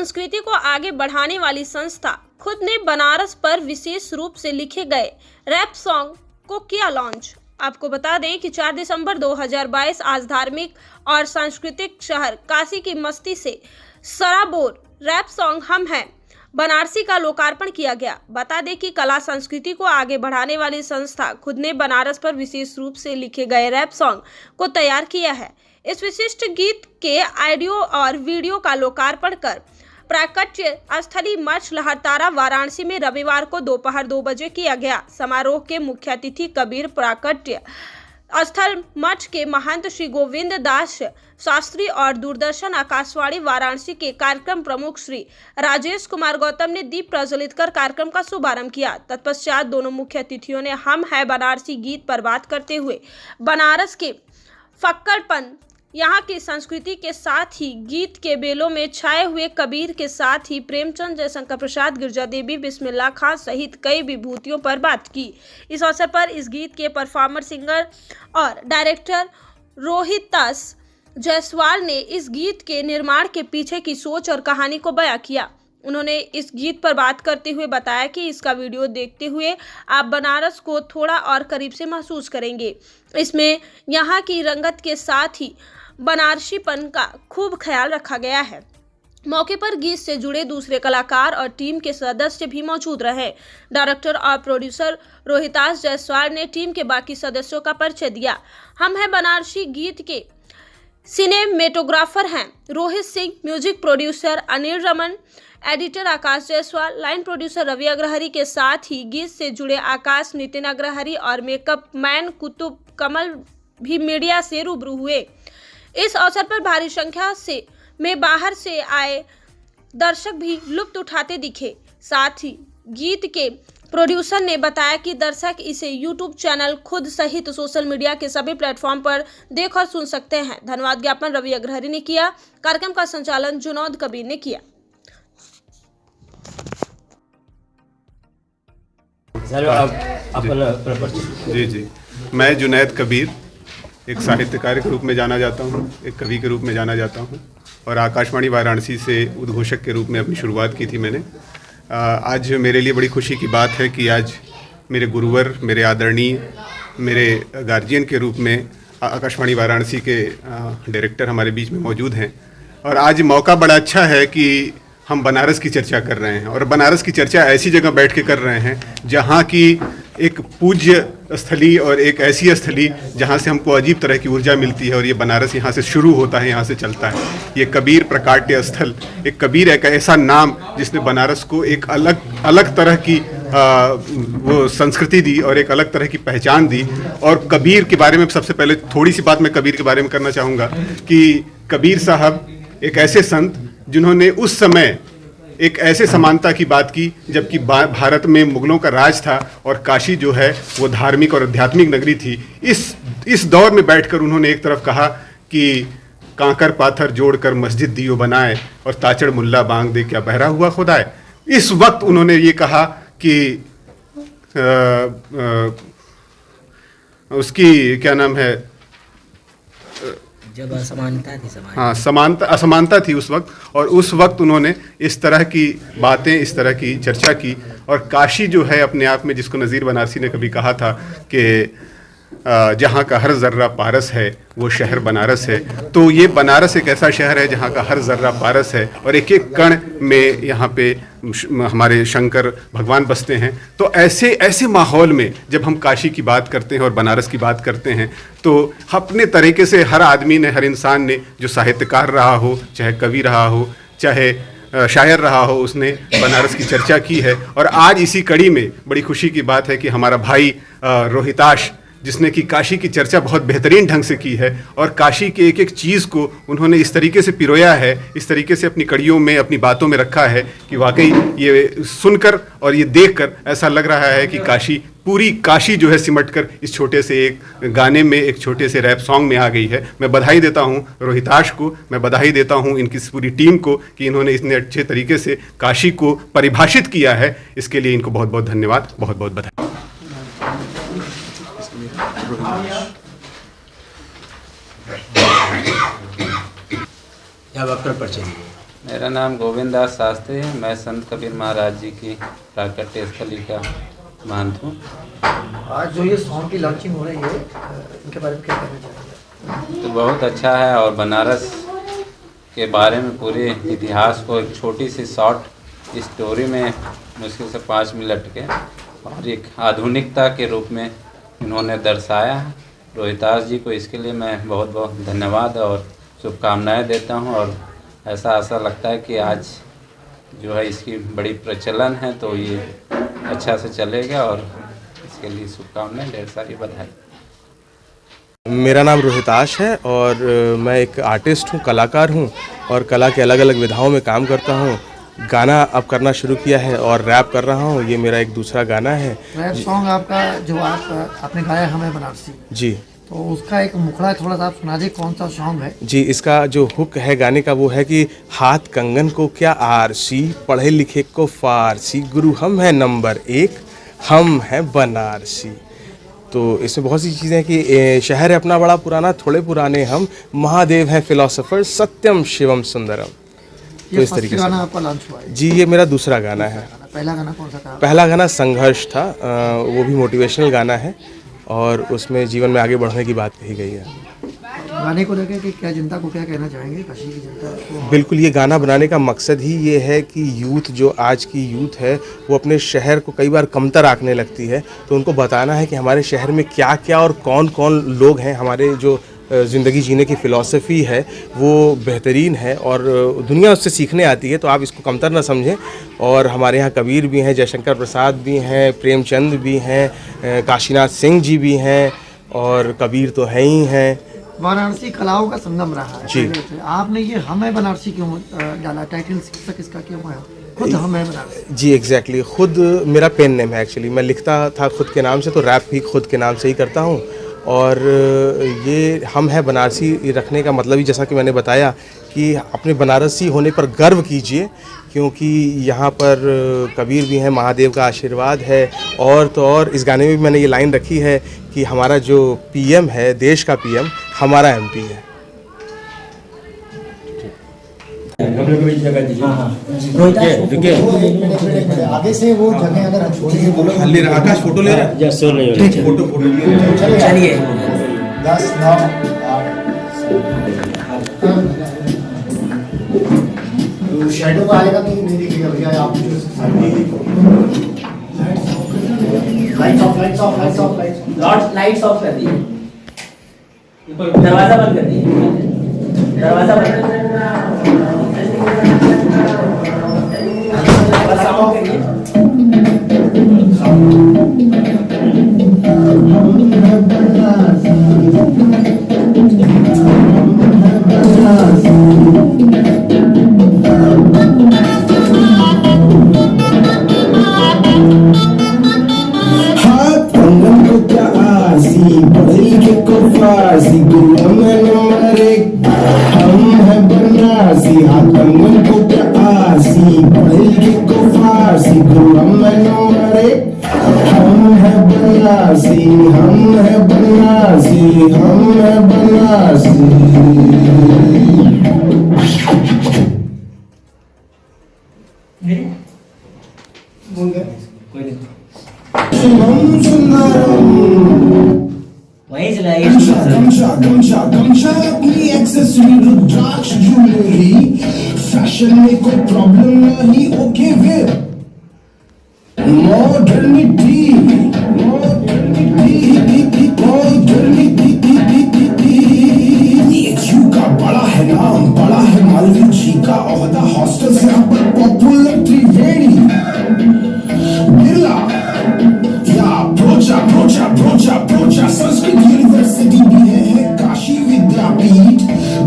संस्कृति को आगे बढ़ाने वाली संस्था खुद ने बनारस पर विशेष रूप से लिखे गए रैप सॉन्ग को किया लॉन्च। आपको बता दें कि 4 दिसंबर 2022 आज धार्मिक और सांस्कृतिक शहर काशी की मस्ती से सराबोर रैप सॉन्ग हम हैं बनारसी का लोकार्पण किया गया। बता दें कि कला संस्कृति को आगे बढ़ाने वाली संस्था खुद ने बनारस पर विशेष रूप से लिखे गए रैप सॉन्ग को तैयार किया है। इस विशिष्ट गीत के ऑडियो और वीडियो का लोकार्पण कर प्राकट्य स्थली मठ लहरतारा वाराणसी में रविवार को दोपहर 2 बजे किया गया। समारोह के मुख्य अतिथि कबीर प्राकट्य स्थल मठ के महंत श्री गोविंद दास शास्त्री और दूरदर्शन आकाशवाणी वाराणसी के कार्यक्रम प्रमुख श्री राजेश कुमार गौतम ने दीप प्रज्वलित कर कार्यक्रम का शुभारंभ किया। तत्पश्चात दोनों मुख्य अतिथियों ने हम है बनारसी गीत पर बात करते हुए बनारस के फक्कड़पन, यहाँ की संस्कृति के साथ ही गीत के बेलों में छाए हुए कबीर के साथ ही प्रेमचंद, जयशंकर प्रसाद, गिरजा देवी, बिस्मिल्लाह खां सहित कई विभूतियों पर बात की। इस अवसर पर इस गीत के परफॉर्मर, सिंगर और डायरेक्टर रोहितास जायसवाल ने इस गीत के निर्माण के पीछे की सोच और कहानी को बयां किया। उन्होंने इस गीत पर बात करते हुए बताया कि इसका वीडियो देखते हुए आप बनारस को थोड़ा और करीब से महसूस करेंगे। इसमें यहाँ की रंगत के साथ ही बनारसीपन का खूब ख्याल रखा गया है। मौके पर गीत से जुड़े दूसरे कलाकार और टीम के सदस्य भी मौजूद रहे। डायरेक्टर और प्रोड्यूसर रोहितास जायसवाल ने टीम के बाकी सदस्यों का परिचय दिया। हम हैं बनारसी गीत के सिनेमेटोग्राफर हैं Rohit Singh, music producer Anil Raman, editor Akash Jaiswal, line producer Ravi Agrahari के साथ ही गीत से जुड़े आकाश, नितिन अग्रहरी और मेकअप मैन कुतुब कमल भी मीडिया से रूबरू हुए। इस अवसर पर भारी संख्या में बाहर से आए दर्शक भी लुत्फ उठाते दिखे। साथ ही गीत के प्रोड्यूसर ने बताया कि दर्शक इसे YouTube चैनल खुद सहित सोशल मीडिया के सभी प्लेटफॉर्म पर देख और सुन सकते हैं। धन्यवाद ज्ञापन रवि अग्रहरी ने किया। कार्यक्रम का संचालन जुनौद कबीर ने किया। जी, मैं जुनैद कबीर एक साहित्यकार के रूप में जाना जाता हूँ, एक कवि के रूप में जाना जाता हूँ और आकाशवाणी वाराणसी से उद्घोषक के रूप में अपनी शुरुआत की थी मैंने। आज मेरे लिए बड़ी खुशी की बात है कि आज मेरे गुरुवर, मेरे आदरणीय, मेरे गार्जियन के रूप में आकाशवाणी वाराणसी के डायरेक्टर हमारे बीच में मौजूद हैं और आज मौका बड़ा अच्छा है कि हम बनारस की चर्चा कर रहे हैं और बनारस की चर्चा ऐसी जगह बैठ के कर रहे हैं जहाँ की एक पूज्य स्थली और एक ऐसी स्थली जहाँ से हमको अजीब तरह की ऊर्जा मिलती है और ये बनारस यहाँ से शुरू होता है, यहाँ से चलता है। ये कबीर प्रकाट्य स्थल, एक कबीर एक ऐसा नाम जिसने बनारस को एक अलग तरह की वो संस्कृति दी और एक अलग तरह की पहचान दी। और कबीर के बारे में सबसे पहले थोड़ी सी बात मैं कबीर के बारे में करना चाहूँगा कि कबीर साहब एक ऐसे संत जिन्होंने उस समय एक ऐसे समानता की बात की जबकि भारत में मुगलों का राज था और काशी जो है वो धार्मिक और आध्यात्मिक नगरी थी। इस दौर में बैठकर उन्होंने एक तरफ कहा कि कांकर पाथर जोड़कर मस्जिद दियो बनाए और ताचड़ मुल्ला बांग दे क्या बहरा हुआ खुदाए। इस वक्त उन्होंने ये कहा कि उसकी क्या नाम है, जब असमानता थी समाज, हाँ असमानता थी उस वक्त, और उस वक्त उन्होंने इस तरह की बातें, इस तरह की चर्चा की। और काशी जो है अपने आप में, जिसको नज़ीर बनारसी ने कभी कहा था कि जहाँ का हर ज़र्रा पारस है वो शहर बनारस है, तो ये बनारस एक ऐसा शहर है जहाँ का हर ज़र्रा पारस है और एक एक कण में यहाँ पे हमारे शंकर भगवान बसते हैं। तो ऐसे माहौल में जब हम काशी की बात करते हैं और बनारस की बात करते हैं तो अपने तरीके से हर आदमी ने, हर इंसान ने, जो साहित्यकार रहा हो, चाहे कवि रहा हो, चाहे शायर रहा हो, उसने बनारस की चर्चा की है। और आज इसी कड़ी में बड़ी खुशी की बात है कि हमारा भाई रोहिताश, जिसने कि काशी की चर्चा बहुत बेहतरीन ढंग से की है और काशी के एक एक चीज़ को उन्होंने इस तरीके से पिरोया है, इस तरीके से अपनी कड़ियों में, अपनी बातों में रखा है कि वाकई ये सुनकर और ये देखकर ऐसा लग रहा है कि पूरी काशी जो है सिमटकर इस छोटे से एक गाने में, एक छोटे से रैप सॉन्ग में आ गई है। मैं बधाई देता हूँ रोहिताश को, मैं बधाई देता हूँ इनकी पूरी टीम को कि इन्होंने इतने अच्छे तरीके से काशी को परिभाषित किया है। इसके लिए इनको बहुत बहुत धन्यवाद, बहुत बहुत बधाई। अब अपना परिचय मेरा नाम गोविंद दास शास्त्री है। मैं संत कबीर महाराज जी की प्राकट्य स्थली का महंत हूँ। आज जो ये सॉन्ग की लॉन्चिंग हो रही है, इनके बारे में क्या कहना चाहेंगे? तो बहुत अच्छा है और बनारस के बारे में पूरे इतिहास को एक छोटी सी शॉर्ट स्टोरी में मुश्किल से 5 मिनट के और एक आधुनिकता के रूप में इन्होंने दर्शाया है। रोहितास जी को इसके लिए मैं बहुत बहुत धन्यवाद और शुभकामनाएं देता हूं और ऐसा आशा लगता है कि आज जो है इसकी बड़ी प्रचलन है तो ये अच्छा से चलेगा और इसके लिए शुभकामनाएं, ढेर सारी बधाई। मेरा नाम रोहिताश है और मैं एक आर्टिस्ट हूँ, कलाकार हूँ और कला के अलग अलग विधाओं में काम करता हूँ। गाना अब करना शुरू किया है और रैप कर रहा हूँ। ये मेरा एक दूसरा गाना है। रैप सॉन्ग आपका जो आपने गाया हमें बनारसी जी, तो उसका एक मुखड़ा थोड़ा सा आप सुना दे, कौन सा सॉन्ग है? जी, इसका जो हुक है गाने का वो है कि हाथ कंगन को क्या आरसी, पढ़े लिखे को फारसी, गुरु हम है नंबर 1, हम हैं बनारसी। तो इसमें बहुत सी चीज़ें हैं कि शहर है अपना बड़ा पुराना, थोड़े पुराने हम, महादेव हैं फिलोसोफर, सत्यम शिवम सुंदरम। तो इस तरीके से गाना आपका लॉन्च हुआ है? जी, ये मेरा दूसरा गाना है। पहला गाना कौन सा था? पहला गाना संघर्ष था, वो भी मोटिवेशनल गाना है और उसमें जीवन में आगे बढ़ने की बात कही गई है। गाने को लेकर कि क्या जनता को क्या कहना चाहेंगे, काशी की जनता को? बिल्कुल, ये गाना बनाने का मकसद ही ये है कि यूथ, जो आज की यूथ है, वो अपने शहर को कई बार कमतर आंकने लगती है, तो उनको बताना है कि हमारे शहर में क्या क्या और कौन कौन लोग हैं, हमारे जो ज़िंदगी जीने की फ़िलॉसफ़ी है वो बेहतरीन है और दुनिया उससे सीखने आती है। तो आप इसको कमतर ना समझें। और हमारे यहाँ कबीर भी हैं, जयशंकर प्रसाद भी हैं, प्रेमचंद भी हैं, काशीनाथ सिंह जी भी हैं और कबीर तो हैं ही हैं। वाराणसी कलाओं का संगम रहा है जी। पहले से। आपने ये हमें बनारसी क्यों डाला, टाइटल शीर्षक इसका क्यों है? खुद हमें बनारसी। जी, एग्जैक्टली, खुद मेरा पेन नेम है एक्चुअली। मैं लिखता था खुद के नाम से, तो रैप भी खुद के नाम से ही करता हूँ। और ये हम है बनारसी रखने का मतलब ही जैसा कि मैंने बताया कि अपने बनारसी होने पर गर्व कीजिए, क्योंकि यहाँ पर कबीर भी हैं, महादेव का आशीर्वाद है। और तो और इस गाने में भी मैंने ये लाइन रखी है कि हमारा जो पीएम है, देश का पीएम हमारा एमपी है। आगे से वो जगह अगर हम छोड़ेंगे, आकाश फोटो ले रहा है, फोटो चलिए 10 9 8 शैडो का आएगा कि नहीं दिखेगा भैया? आप लाइट्स ऑफ कर दिए, दरवाजा बंद कर दिए, दरवाजा बंद कर दिए। वहीं चलाइए। फैशन में कोई प्रॉब्लम नहीं, ओके फिर मॉडर्निटी का बड़ा है नाम, बड़ा है मालवीय जी का ओहदा, हॉस्टल से यहाँ पर पॉपुलर त्रिवेणी बिरला या प्रोचा संस्कृत यूनिवर्सिटी भी है, काशी विद्यापीठ,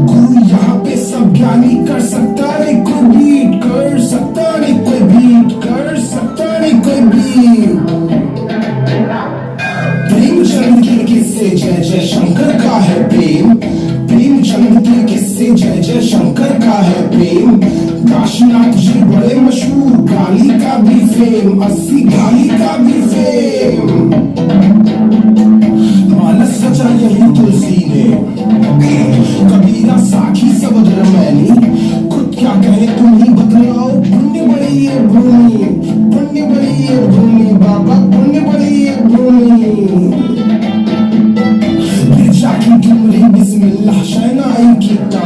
गुरु यहाँ पे सब ज्ञानी, कर सकता नहीं कोई बीट, कर सकता नहीं कोई बीट, कर सकता नहीं कोई बीट। प्रेमचंद के किस्से जय जय शंकर का है प्रेम, प्रेमचंद के किस्से जय जय शंकर का है प्रेम। काशीनाथ जी बड़े मशहूर, गाली का भी फेम, 80 गाली का भी फेम। मानस सचा यही तुलसी ने, कबीरा साखी सब मैनी, खुद क्या कहे तुम गिरजा की डुमरी बिस्मिल्लाह शहनाई की